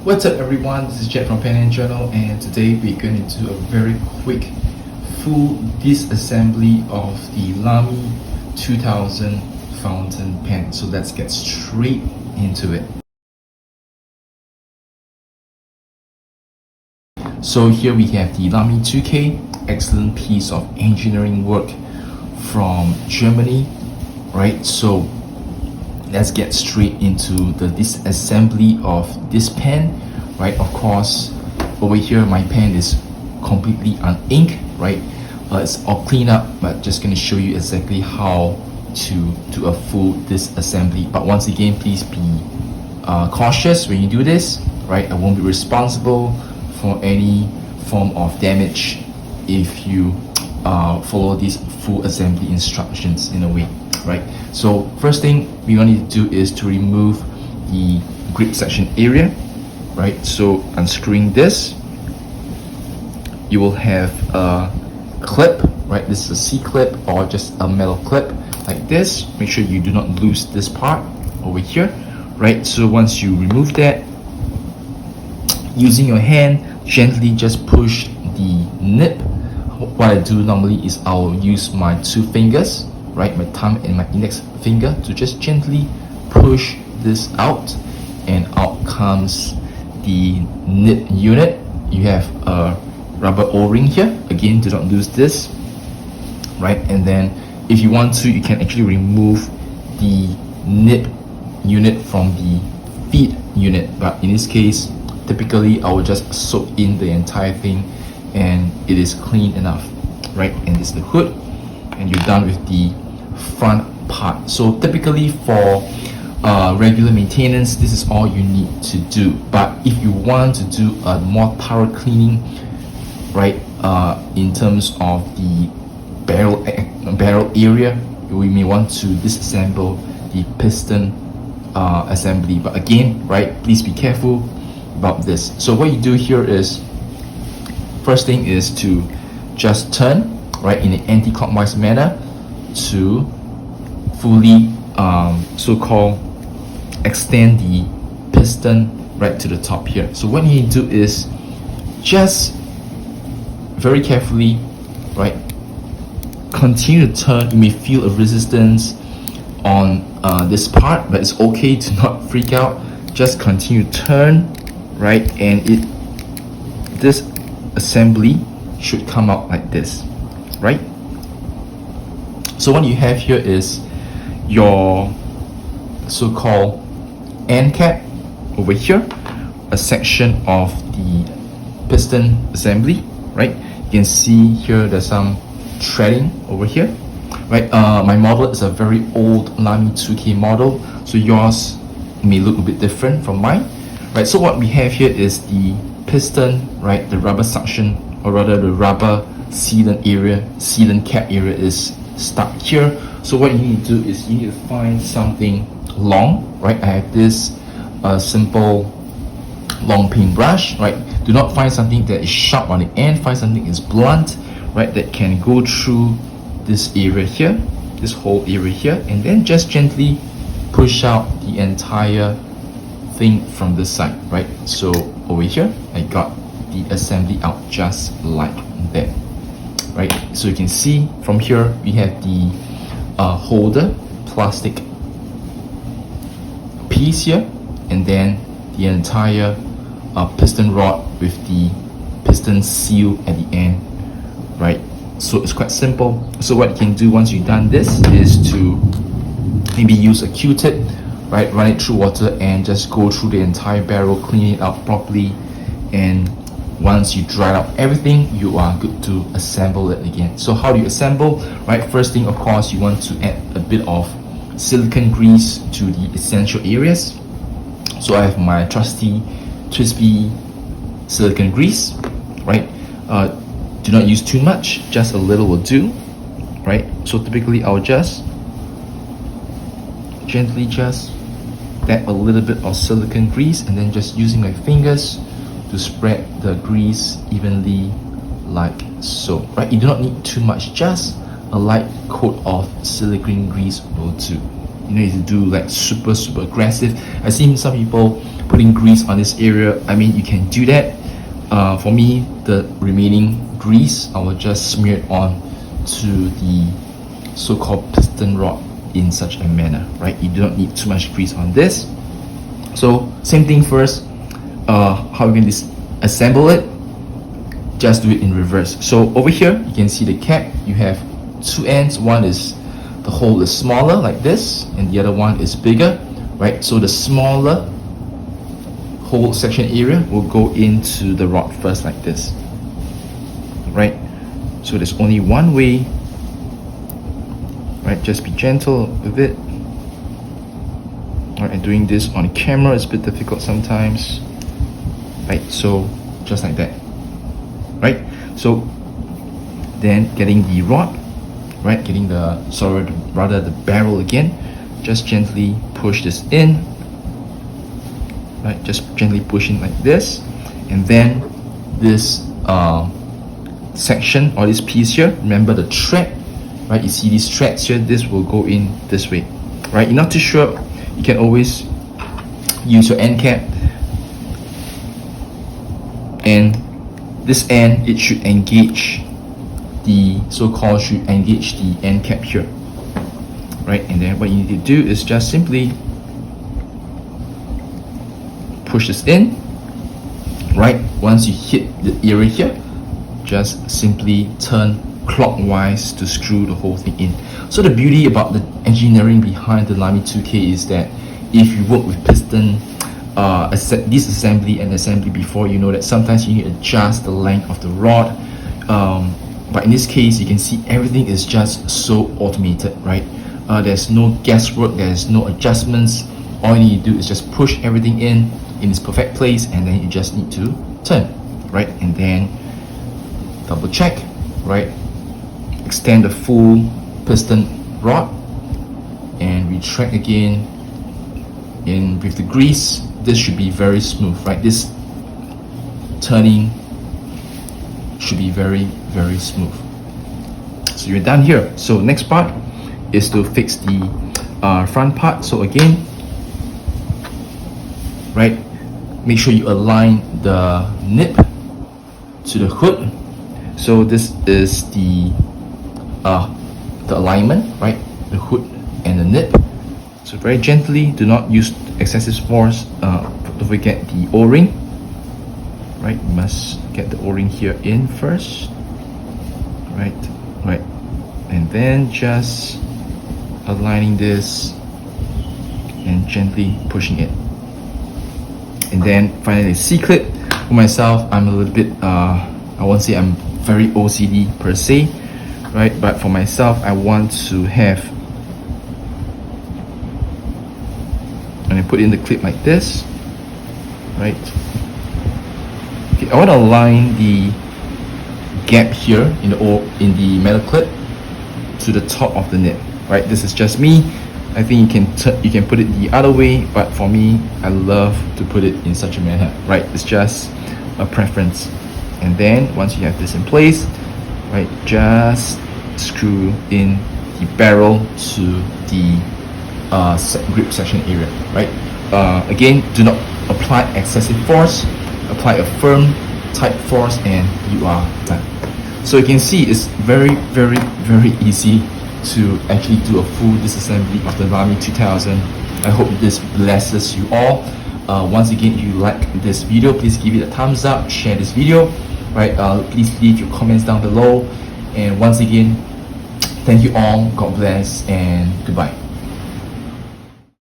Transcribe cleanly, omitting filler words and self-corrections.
What's up everyone, this is Jet from Pen and Journal, and today we're going to do a very quick full disassembly of the Lamy 2000 fountain pen. So let's get straight into it. So here we have the Lamy 2K, excellent piece of engineering work from Germany, right? So let's get straight into the disassembly of this pen, right? Of course, over here my pen is completely uninked, right? It's all cleaned up, but just going to show you exactly how to do a full disassembly. But once again, please be cautious when you do this, right? I won't be responsible for any form of damage if you follow these full assembly instructions in a way, right? So first thing we want to do is to remove the grip section area, right? So unscrewing this, you will have a clip, right? This is a C-clip or just a metal clip like this. Make sure you do not lose this part over here, right? So once you remove that, using your hand, gently just push the nib. What I do normally is I'll use my two fingers, right, my thumb and my index finger, to just gently push this out, and out comes the nib unit. You have a rubber o-ring here. Again, do not lose this, right? And then if you want to, you can actually remove the nib unit from the feed unit, but in this case typically I will just soak in the entire thing and it is clean enough, right? And this is the hood, and you're done with the front part. So typically for regular maintenance, this is all you need to do. But if you want to do a more thorough cleaning, right, in terms of the barrel area, we may want to disassemble the piston assembly. But again, right, please be careful about this. So what you do here is, first thing is to just turn, right, in an anti-clockwise manner to fully so-called extend the piston right to the top here. So what you need to do is just very carefully, right, continue to turn. You may feel a resistance on this part, but it's okay to not freak out. Just continue to turn, right, and this assembly should come out like this, right? So what you have here is your so-called end cap over here, a section of the piston assembly, right? You can see here there's some threading over here, right? My model is a very old Lamy 2K model, so yours may look a bit different from mine, right? So what we have here is the piston, right? The rubber suction, or rather the rubber sealant area, sealant cap area is stuck here. So what you need to do is you need to find something long, right? I have this simple long paintbrush, right? Do not find something that is sharp on the end. Find something that is blunt, right, that can go through this area here, this whole area here, and then just gently push out the entire thing from this side, right? So over here I got the assembly out just like that, right? So you can see from here we have the holder plastic piece here, and then the entire piston rod with the piston seal at the end, right? So it's quite simple. So what you can do once you've done this is to maybe use a Q-tip, right, run it through water and just go through the entire barrel, clean it out properly, and once you dry out everything, you are good to assemble it again. So how do you assemble, right? First thing, of course, you want to add a bit of silicone grease to the essential areas. So I have my trusty Twisby silicone grease, right? Do not use too much, just a little will do, right? So typically I'll just gently just dab a little bit of silicone grease, and then just using my fingers to spread the grease evenly like so, right? You do not need too much, just a light coat of silicone grease will do, you need to do like super aggressive. I've seen some people putting grease on this area. I mean, you can do that. For me, the remaining grease, I will just smear it on to the so-called piston rod in such a manner, right? You do not need too much grease on this. So same thing first. How you can disassemble it? Just do it in reverse. So over here, you can see the cap. You have two ends. One is, the hole is smaller like this, and the other one is bigger, right? So the smaller hole section area will go into the rod first like this, right? So there's only one way, right? Just be gentle with it. Alright, and doing this on camera is a bit difficult sometimes, right? So just like that, right? So then getting the rod, right? Getting the, rather the barrel again, just gently push this in, right? Just gently pushing like this, and then this section or this piece here, remember the thread, right? You see these threads here, this will go in this way, right? You're not too sure, you can always use your end cap, and this end, it should engage the so-called, should engage the end cap here, right? And then what you need to do is just simply push this in, right? Once you hit the area here, just simply turn clockwise to screw the whole thing in. So the beauty about the engineering behind the Lamy 2K is that if you work with piston disassembly and assembly before, you know that sometimes you need to adjust the length of the rod, but in this case you can see everything is just so automated, right? There's no guesswork, there's no adjustments. All you need to do is just push everything in its perfect place, and then you just need to turn, right? And then double check, right? Extend the full piston rod and retract again. In with the grease, this should be very smooth, right? This turning should be very smooth. So you're done here. So next part is to fix the front part. So again, right, make sure you align the nip to the hood. So this is the alignment, right? The hood and the nip. So very gently, do not use excessive force. Don't forget the O-ring, right? You must get the O-ring here in first, right? And then just aligning this and gently pushing it. And then finally C-clip. For myself, I'm a little bit, I won't say I'm very OCD per se, right? But for myself, I want to have, and I put in the clip like this, right? Okay, I want to align the gap here in the metal clip to the top of the nip, right? This is just me. I think you can put it the other way, but for me, I love to put it in such a manner, right? It's just a preference. And then once you have this in place, right, just screw in the barrel to the grip section area, right? Again, do not apply excessive force. Apply a firm, tight force, and you are done. So you can see it's very easy to actually do a full disassembly of the Lamy 2000. I hope this blesses you all. Once again, if you like this video, please give it a thumbs up, share this video, right? Please leave your comments down below. And once again, thank you all, God bless, and goodbye.